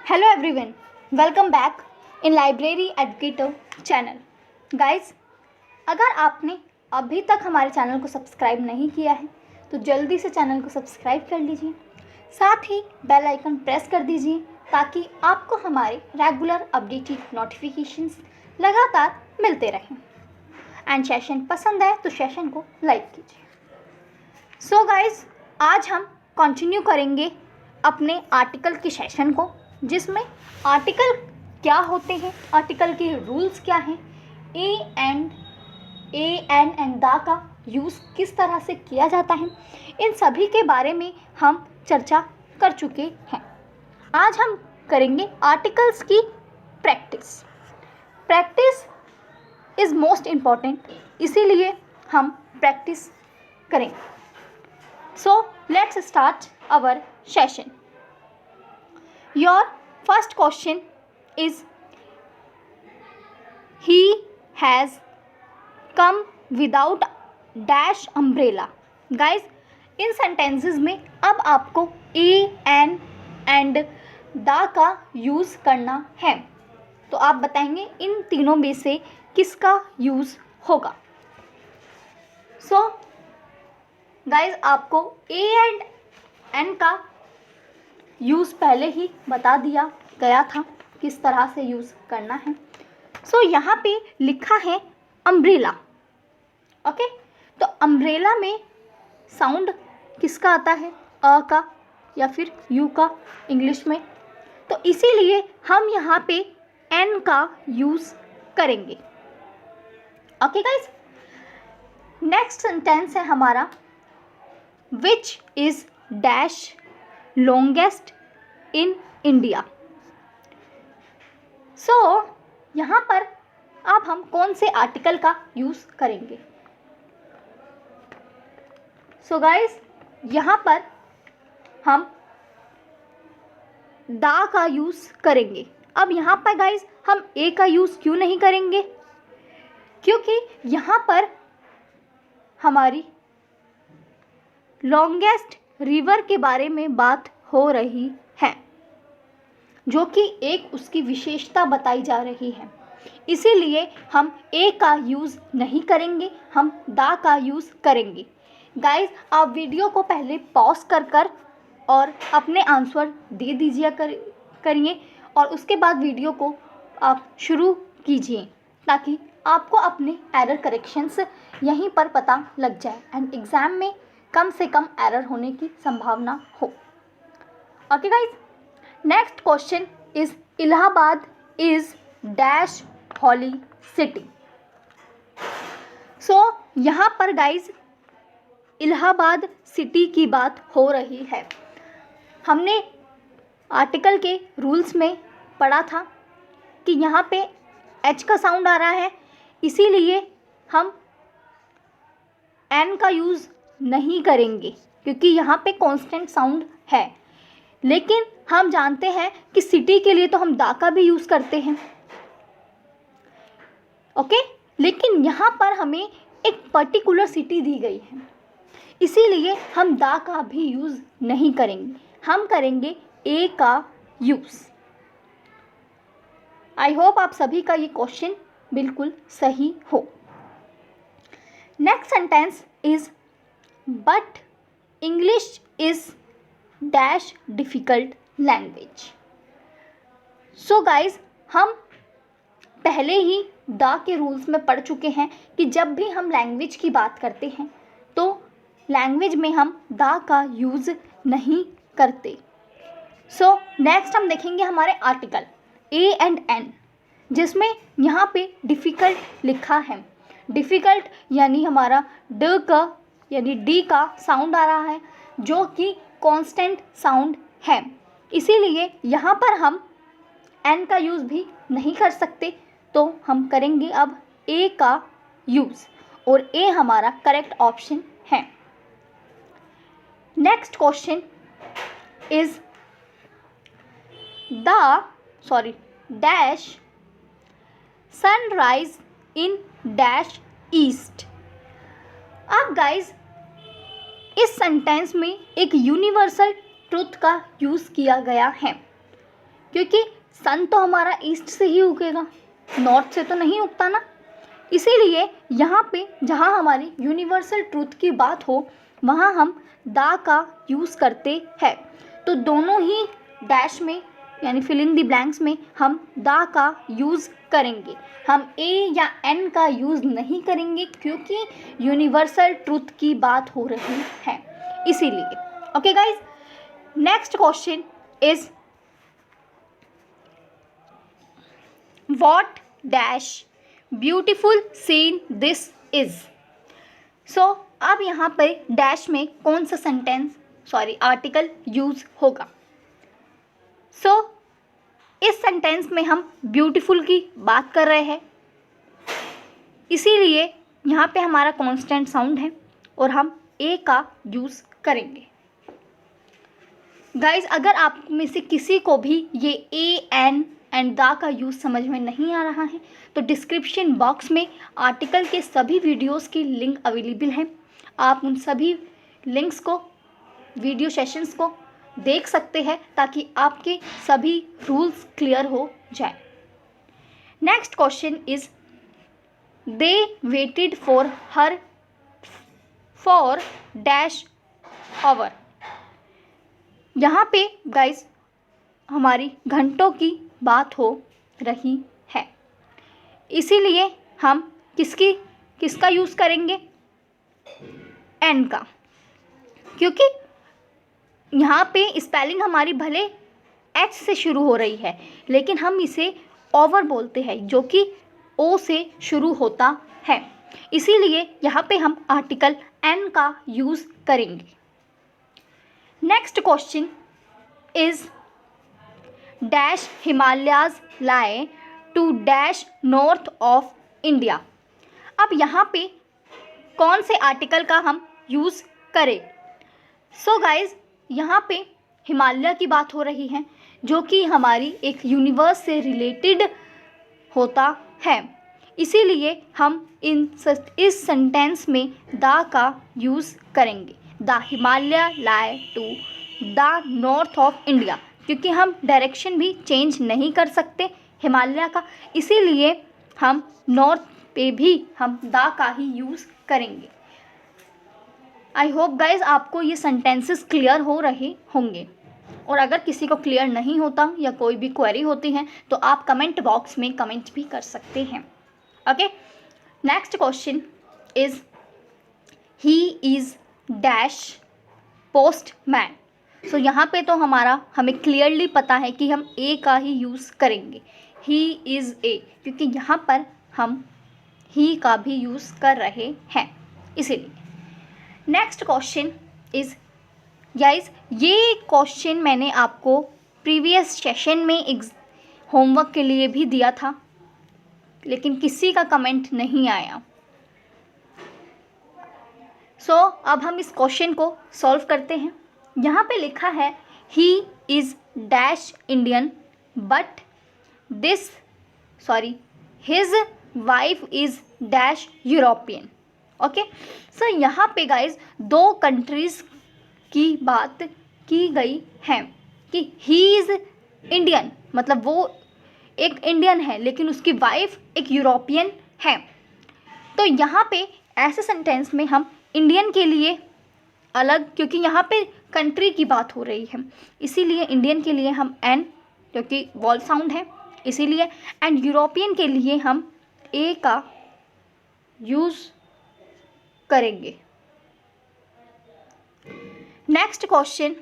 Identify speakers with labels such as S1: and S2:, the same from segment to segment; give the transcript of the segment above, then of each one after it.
S1: Hello everyone, welcome back in library educator channel. Guys, अगर आपने अभी तक हमारे चैनल को सब्सक्राइब नहीं किया है तो जल्दी से चैनल को सब्सक्राइब कर लीजिए, साथ ही बेल आइकन प्रेस कर दीजिए ताकि आपको हमारे रेगुलर अपडेटेड नोटिफिकेशंस लगातार मिलते रहें। एंड सेशन पसंद आए तो सेशन को लाइक कीजिए। सो गाइस, आज हम कंटिन्यू करेंगे अपने आर्टिकल के सेशन को, जिसमें आर्टिकल क्या होते हैं, आर्टिकल के रूल्स क्या हैं, ए एंड दा का यूज़ किस तरह से किया जाता है, इन सभी के बारे में हम चर्चा कर चुके हैं। आज हम करेंगे आर्टिकल्स की practice. Practice is most important, इसीलिए हम प्रैक्टिस करेंगे। So let's start our session. Your first question is, he has come without dash umbrella. Guys, in sentences में अब आपको a and दा का यूज़ करना है, तो आप बताएंगे इन तीनों में से किसका यूज़ होगा। सो गाइज, आपको a एंड n का यूज़ पहले ही बता दिया गया था किस तरह से यूज़ करना है। सो यहाँ पे लिखा है अम्ब्रेला। ओके, तो अम्ब्रेला में साउंड किसका आता है, अ का या फिर यू का इंग्लिश में, तो इसीलिए हम यहाँ पे एन का यूज़ करेंगे। ओके गाइज, नेक्स्ट सेंटेंस है हमारा, which is dash longest in India. So यहाँ पर अब हम कौन से आर्टिकल का यूज़ करेंगे। सो गाइस, यहाँ पर हम दा का यूज़ करेंगे। अब यहाँ पर गाइस हम ए का यूज़ क्यों नहीं करेंगे, क्योंकि यहाँ पर हमारी लॉन्गेस्ट रिवर के बारे में बात हो रही है, जो कि एक उसकी विशेषता बताई जा रही है, इसीलिए हम ए का यूज़ नहीं करेंगे, हम दा का यूज़ करेंगे। गाइस, आप वीडियो को पहले पॉज कर और अपने आंसर दे दीजिए करिए और उसके बाद वीडियो को आप शुरू कीजिए, ताकि आपको अपने एरर करेक्शंस यहीं पर पता लग जाए एंड एग्ज़ाम में कम से कम एरर होने की संभावना हो। Okay guys, next question is, Allahabad is dash holy city. So यहाँ पर गाइज इलाहाबाद सिटी की बात हो रही है। हमने आर्टिकल के रूल्स में पढ़ा था कि यहाँ पे एच का साउंड आ रहा है, इसीलिए हम एन का यूज़ नहीं करेंगे, क्योंकि यहाँ पे कांस्टेंट साउंड है। लेकिन हम जानते हैं कि सिटी के लिए तो हम दा का भी यूज़ करते हैं। ओके, लेकिन यहाँ पर हमें एक पर्टिकुलर सिटी दी गई है, इसीलिए हम दा का भी यूज़ नहीं करेंगे, हम करेंगे ए का यूज़। आई होप आप सभी का ये क्वेश्चन बिल्कुल सही हो। Next sentence is, but English is dash difficult language. So guys, हम पहले ही दा के रूल्स में पढ़ चुके हैं कि जब भी हम लैंग्वेज की बात करते हैं तो लैंग्वेज में हम दा का यूज़ नहीं करते। सो नेक्स्ट हम देखेंगे हमारे आर्टिकल ए एंड एन, जिसमें यहाँ पे डिफ़िकल्ट लिखा है। डिफ़िकल्ट यानी हमारा ड का यानी डी का साउंड आ रहा है, जो कि कांस्टेंट साउंड है, इसीलिए यहाँ पर हम एन का यूज़ भी नहीं कर सकते, तो हम करेंगे अब ए का यूज़, और ए हमारा करेक्ट ऑप्शन है। Next question is, dash sunrise in dash east. अब गाइज, इस सेंटेंस में एक यूनिवर्सल ट्रुथ का यूज़ किया गया है। क्योंकि सन तो हमारा ईस्ट से ही उगेगा, नॉर्थ से तो नहीं उगता ना। इसीलिए यहाँ पे जहाँ हमारी यूनिवर्सल ट्रूथ की बात हो वहाँ हम द का यूज़ करते हैं। तो दोनों ही डैश में यानी फिल इन द ब्लैंक्स में हम द का यूज़ करेंगे। हम ए या एन का यूज़ नहीं करेंगे क्योंकि यूनिवर्सल ट्रूथ की बात हो रही है, इसीलिए। Okay guys, next question is what dash beautiful scene this is. So अब यहाँ पे डैश में कौन सा आर्टिकल यूज होगा। सो इस सेंटेंस में हम ब्यूटीफुल की बात कर रहे हैं, इसीलिए यहाँ पे हमारा कांस्टेंट साउंड है और हम ए का यूज़ करेंगे। गाइज, अगर आप में से किसी को भी ये ए एन एंड द का यूज़ समझ में नहीं आ रहा है तो डिस्क्रिप्शन बॉक्स में आर्टिकल के सभी वीडियोस की लिंक अवेलेबल है। आप उन सभी लिंक्स को, वीडियो सेशंस को देख सकते हैं ताकि आपके सभी रूल्स क्लियर हो जाए। Next question is they waited for her for dash hour. यहाँ पे गाइस हमारी घंटों की बात हो रही है, इसीलिए हम किसका यूज़ करेंगे, एन का, क्योंकि यहाँ पे स्पेलिंग हमारी भले एच से शुरू हो रही है लेकिन हम इसे ओवर बोलते हैं जो कि ओ से शुरू होता है, इसीलिए यहाँ पे हम आर्टिकल एन का यूज़ करेंगे। Next question is dash Himalayas lie to dash north of India. अब यहाँ पे कौन से आर्टिकल का हम यूज़ करें। सो गाइज, यहाँ पे हिमालय की बात हो रही है जो कि हमारी एक यूनिवर्स से रिलेटेड होता है, इसीलिए हम इस सेंटेंस में द का यूज़ करेंगे। The Himalaya lie to the north of India, क्योंकि हम डायरेक्शन भी चेंज नहीं कर सकते हिमालय का, इसीलिए हम नॉर्थ पे भी हम द का ही यूज़ करेंगे। आई होप गाइज आपको ये सेंटेंसेस क्लियर हो रहे होंगे, और अगर किसी को क्लियर नहीं होता या कोई भी क्वेरी होती है तो आप कमेंट बॉक्स में कमेंट भी कर सकते हैं। Okay, next question is he is dash postman. So यहाँ पे तो हमें क्लियरली पता है कि हम ए का ही यूज़ करेंगे, ही इज़ ए, क्योंकि यहाँ पर हम ही का भी यूज़ कर रहे हैं, इसीलिए। नेक्स्ट क्वेश्चन इज गाइस, ये क्वेश्चन मैंने आपको प्रीवियस सेशन में होमवर्क के लिए भी दिया था लेकिन किसी का कमेंट नहीं आया। सो अब हम इस क्वेश्चन को सॉल्व करते हैं। यहाँ पे लिखा है he is dash Indian but his wife is dash European. Okay, so यहाँ पे गाइज दो कंट्रीज़ की बात की गई है कि ही इज़ इंडियन, मतलब वो एक इंडियन है लेकिन उसकी वाइफ एक यूरोपियन है। तो यहाँ पे ऐसे सेंटेंस में हम इंडियन के लिए अलग, क्योंकि यहाँ पे कंट्री की बात हो रही है, इसीलिए इंडियन के लिए हम एन, क्योंकि वॉल साउंड है इसीलिए, एंड यूरोपियन के लिए हम ए का यूज़ करेंगे। Next question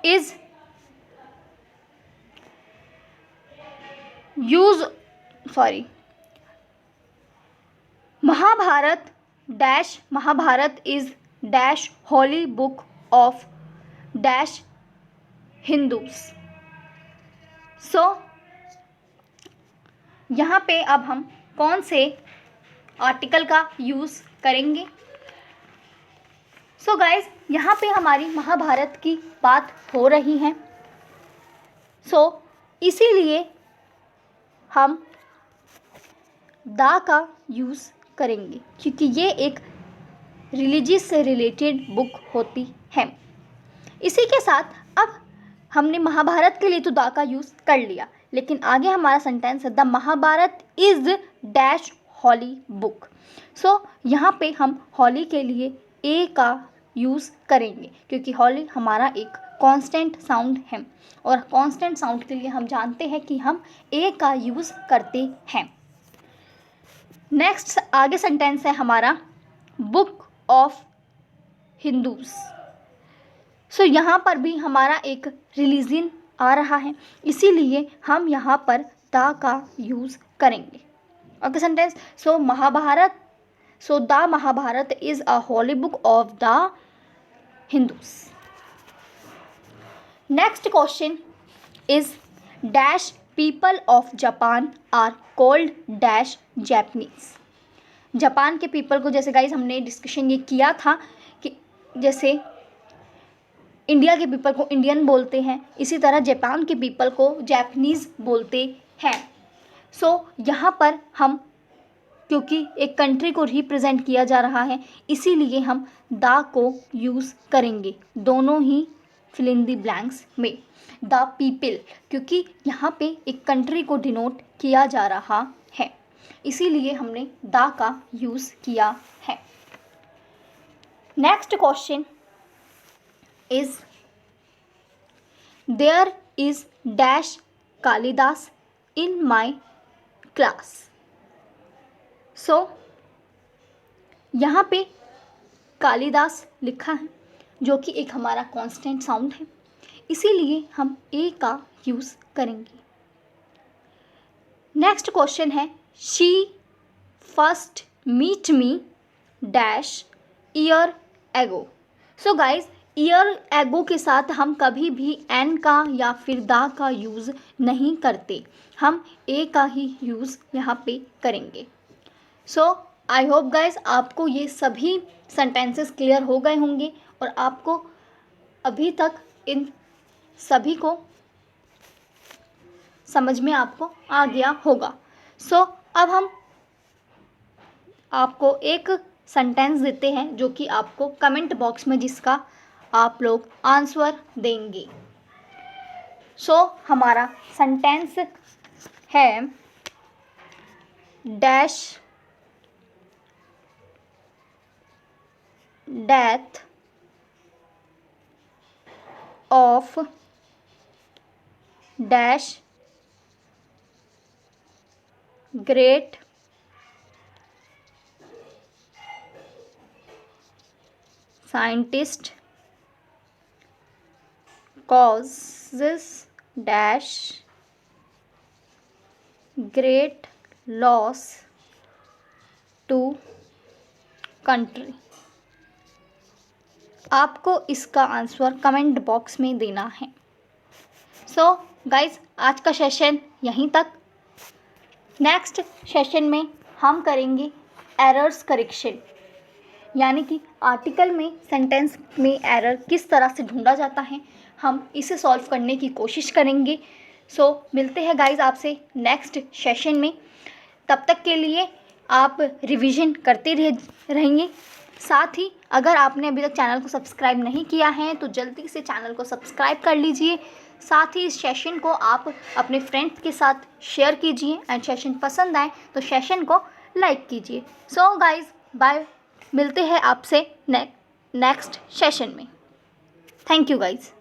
S1: is Mahabharata is dash holy book of dash Hindus. So यहाँ पे अब हम कौन से आर्टिकल का यूज़ करेंगे। सो गाइज, यहाँ पे हमारी महाभारत की बात हो रही है, सो इसीलिए हम द का यूज़ करेंगे क्योंकि ये एक रिलीजियस से रिलेटेड बुक होती है। इसी के साथ अब हमने महाभारत के लिए तो दा का यूज़ कर लिया, लेकिन आगे हमारा सेंटेंस है the Mahabharata is dash holy book. So यहाँ पे हम हॉली के लिए ए का यूज़ करेंगे, क्योंकि हॉली हमारा एक कांस्टेंट साउंड है और कांस्टेंट साउंड के लिए हम जानते हैं कि हम ए का यूज़ करते हैं। नेक्स्ट आगे सेंटेंस है हमारा बुक ऑफ हिंदूज। सो यहाँ पर भी हमारा एक रिलीजन आ रहा है, इसीलिए हम यहाँ पर द का यूज़ करेंगे। Okay sentence, so Mahabharata, so the Mahabharata is a holy book of the Hindus. Next question is dash people of Japan are called dash Japanese. Japan के पीपल को, जैसे गाइज हमने डिस्कशन ये किया था कि जैसे इंडिया के पीपल को इंडियन बोलते हैं, इसी तरह जापान के पीपल को जापानीज़ बोलते हैं। सो यहाँ पर हम, क्योंकि एक कंट्री को रिप्रेजेंट किया जा रहा है, इसीलिए हम द को यूज़ करेंगे दोनों ही फिल इन द ब्लैंक्स में। द पीपल, क्योंकि यहाँ पे एक कंट्री को डिनोट किया जा रहा है, इसीलिए हमने द का यूज़ किया है। Next question is there is dash Kalidas in my class। so यहाँ पे कालिदास लिखा है जो कि एक हमारा कांस्टेंट साउंड है, इसीलिए हम ए का यूज़ करेंगे। नेक्स्ट क्वेश्चन है she first meet me dash year ago. So guys year ago के साथ हम कभी भी एन का या फिर द का यूज़ नहीं करते, हम ए का ही यूज़ यहाँ पे करेंगे। सो आई होप गाइज आपको ये सभी सेंटेंसेस क्लियर हो गए होंगे और आपको अभी तक इन सभी को समझ में आपको आ गया होगा। सो अब हम आपको एक सेंटेंस देते हैं जो कि आपको कमेंट बॉक्स में जिसका आप लोग आंसर देंगे। सो हमारा सेंटेंस है dash death of dash great scientist causes dash great loss to country। आपको इसका आंसर कमेंट बॉक्स में देना है। सो गाइज आज का सेशन यहीं तक। नेक्स्ट सेशन में हम करेंगे एरर्स करेक्शन, यानी कि आर्टिकल में सेंटेंस में एरर किस तरह से ढूंढा जाता है, हम इसे सॉल्व करने की कोशिश करेंगे। सो मिलते हैं गाइज आपसे नेक्स्ट सेशन में। तब तक के लिए आप रिवीजन करते रहेंगे। साथ ही अगर आपने अभी तक चैनल को सब्सक्राइब नहीं किया है तो जल्दी से चैनल को सब्सक्राइब कर लीजिए। साथ ही इस सेशन को आप अपने फ्रेंड्स के साथ शेयर कीजिए एंड सेशन पसंद आए तो सेशन को लाइक कीजिए। सो गाइज बाय, मिलते हैं आपसे नेक्स्ट सेशन में। Thank you guys.